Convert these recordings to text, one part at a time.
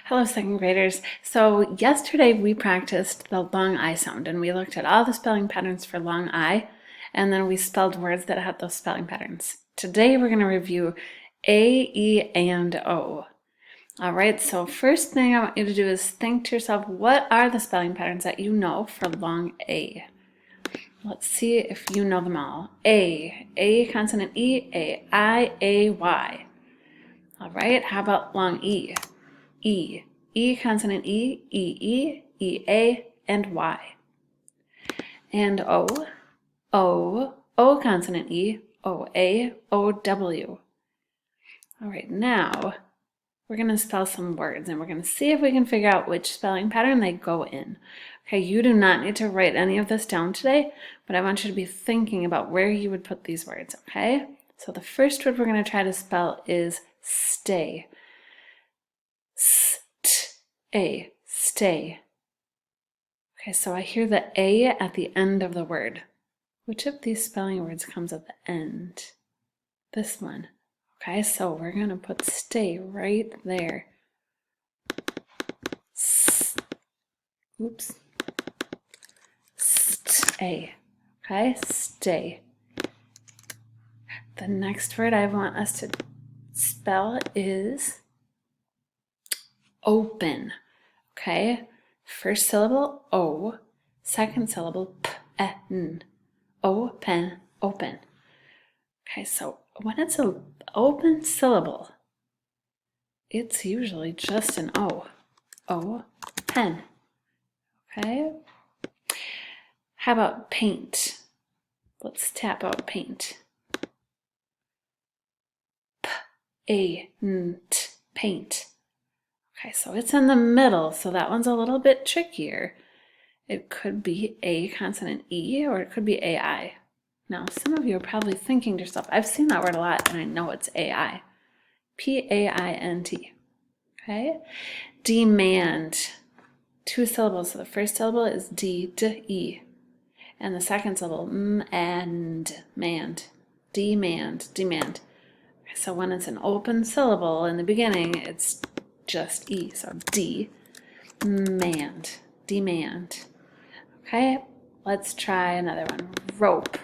Hello, second graders. So yesterday we practiced the long I sound and we looked at all the spelling patterns for long I, and then we spelled words that had those spelling patterns. Today we're going to review A, E, and O. All right, so first thing I want you to do is think to yourself, what are the spelling patterns that you know for long A? Let's see if you know them all. A consonant E, A, I, A, Y. All right, how about long E? E consonant E, E, and Y. And O consonant E, O, W. All right, now we're going to spell some words and we're going to see if we can figure out which spelling pattern they go in. Okay, you do not need to write any of this down today, but I want you to be thinking about where you would put these words, okay? So the first word we're going to try to spell is stay. Stay. Okay, so I hear the A at the end of the word. Which of these spelling words comes at the end? This one. Okay, so we're going to put stay right there. Oops. Stay. Okay, stay. The next word I want us to spell is open. Okay, first syllable O, second syllable P-N. Open, open. Okay, so when it's an open syllable, it's usually just an O. O-pen. Okay. How about paint? Let's tap out paint. P-A-N-T, paint. Okay, so it's in the middle, so that one's a little bit trickier. It could be A consonant E, or it could be AI. Now, some of you are probably thinking to yourself, I've seen that word a lot, and I know it's AI. P-A-I-N-T. Okay? Demand. Two syllables. So the first syllable is D-D-E. And the second syllable, mand. Demand. Okay, so when it's an open syllable in the beginning, it's just E. So demand. Okay, let's try another one. Rope.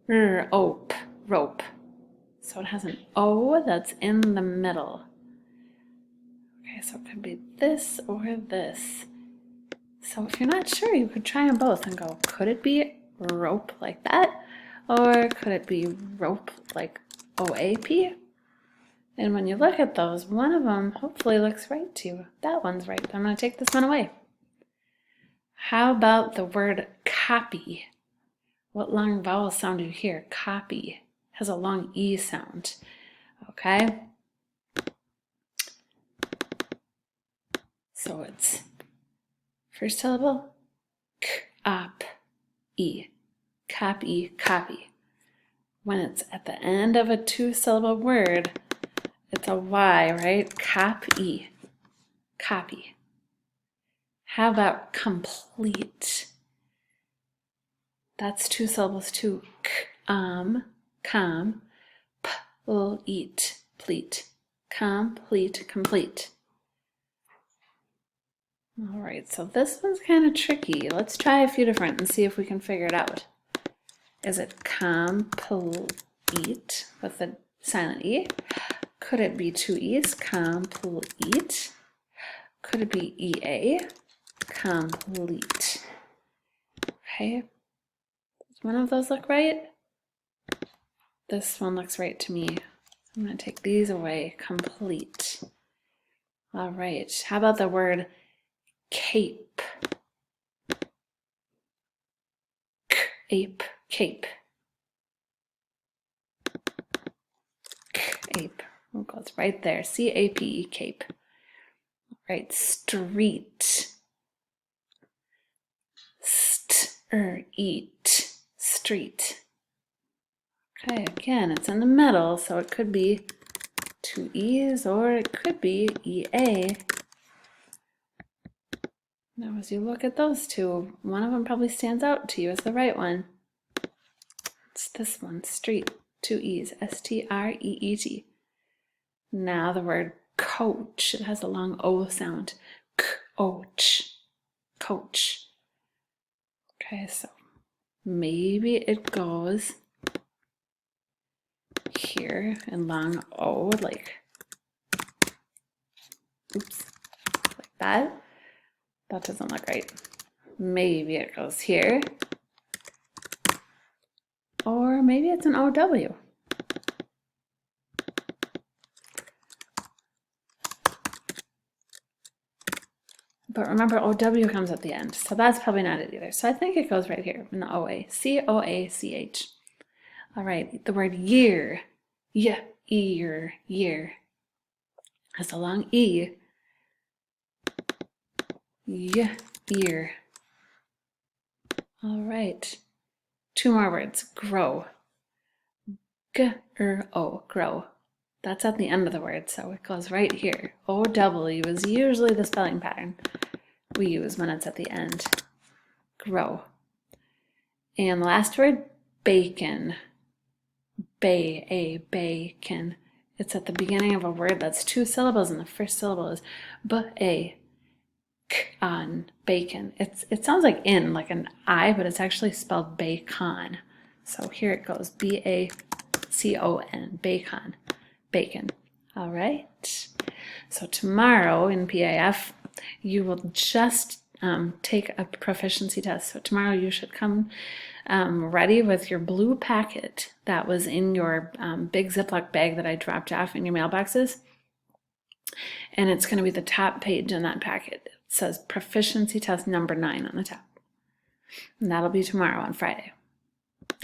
Rope. So it has an O that's in the middle. Okay, so it could be this or this. So if you're not sure, you could try them both and go, could it be rope like that? Or could it be rope like O-A-P? And when you look at those, one of them hopefully looks right to you. That one's right. I'm going to take this one away. How about the word copy? What long vowel sound do you hear? Copy has a long E sound. Okay? So it's first syllable, k-op-e. Copy. When it's at the end of a two-syllable word, it's a Y, right? Copy. How about complete? That's two syllables too. Pleat. Complete. All right, so this one's kind of tricky. Let's try a few different and see if we can figure it out. Is it complete with the silent E? Could it be two E's? Complete. Could it be EA? Complete. Okay. Does one of those look right? This one looks right to me. I'm going to take these away. Complete. All right. How about the word cape? Cape. Oh, it goes right there. C-A-P-E, cape. All right. Street. Street. Okay, again, it's in the middle, so it could be two E's or it could be EA. Now, as you look at those two, one of them probably stands out to you as the right one. It's this one, street, two E's, S-T-R-E-E-T. Now the word coach. It has a long O sound. Coach. Coach. Okay, so maybe it goes here in long O, like, oops, like that. That doesn't look right. Maybe it goes here. Or maybe it's an OW. But remember, OW comes at the end, so that's probably not it either. So I think it goes right here in the OA. C-O-A-C-H. All right, the word year. Year. Has a long E. Year. All right. 2 more words. Grow. G-R-O. Grow. That's at the end of the word, so it goes right here. O-W is usually the spelling pattern we use when it's at the end. Grow. And the last word, bacon. Bacon. It's at the beginning of a word that's 2 syllables, and the first syllable is b-a. On bacon. It sounds like in, like an I, but it's actually spelled bacon. So here it goes, B-A-C-O-N, bacon. Bacon. All right. So tomorrow in PAF, you will just take a proficiency test. So tomorrow you should come ready with your blue packet that was in your big Ziploc bag that I dropped off in your mailboxes. And it's going to be the top page in that packet. It says proficiency test number 9 on the top. And that'll be tomorrow on Friday.